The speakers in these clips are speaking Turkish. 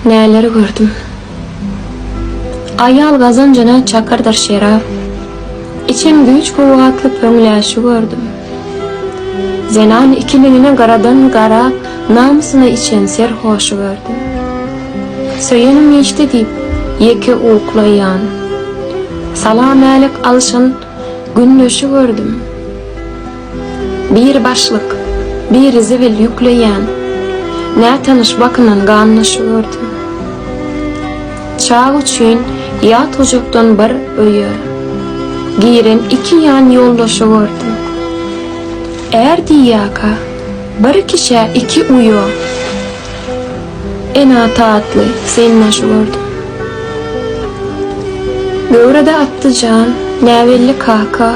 Näleri gördüm. Ayal gazancana çakırdır şeraf. İçim güç kuvvetli pöngläşi gördüm. Zenan ikiliğine garadan gara namusuna içen serhoşu gördüm. Söylenim işte deyip yeke uklayan. Salamelik alışın günnöşü gördüm. Bir başlık, bir zivil yükleyen. Ne tanış bakınan ganlışı gördüm. Çağ üçün yat ucuktan bir öýe. Giren iki yan yoldaşı gördüm. Diyaka bir kişe iki uyo. Ena tatlı sennaşı gördüm. Gövrede attıcan nävelli kaka.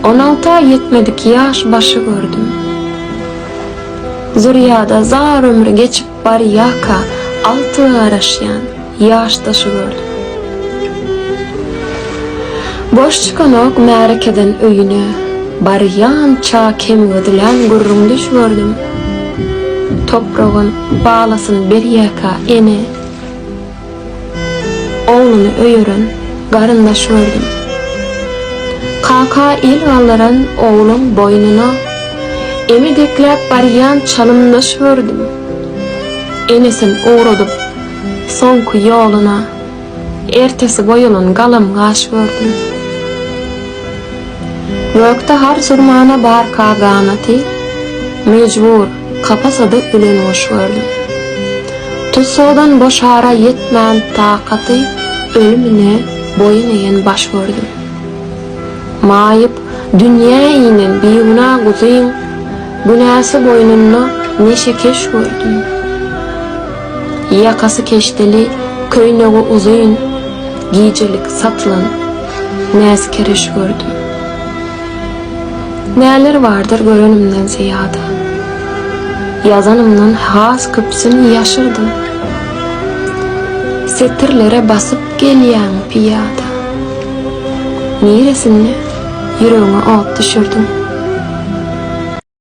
16'a yetmedik yaş başı gördüm. Züriyada zar ömrü geçip bar yaka 6 araşyan yaş taşı gördüm. Boş çıkan ok merekeden öyünü bar yan çağ kem ödülen gurrumduş gördüm. Toprağın bağlasın bir yaka ene. Oğlunu öyürün garındaş gördüm. Kaka il alaran oğlum boynuna emi deklep baryan çalımdaş gördüm. Enesin uğradıp sonku yoluna ertesi boyunun galım gaş gördüm. Gökte har zurmana bar kaganati mecbur kapasada ülen hoş gördüm. Tutsodan boşara yetmen takati ölümüne boyun eğen baş gördüm. Mayıp dünya inen biyuna guzayın günahsı boynuna neşe keş gördüm. Yakası keşteli köynöğü uzayın giycelik satılan nez kereş gördüm. Neler vardır görünümden ziyada. Yazanımdan has kıpsını yaşırdım. Setirlere basıp geliyen piyada. Neresini yüreğime ot düşürdüm.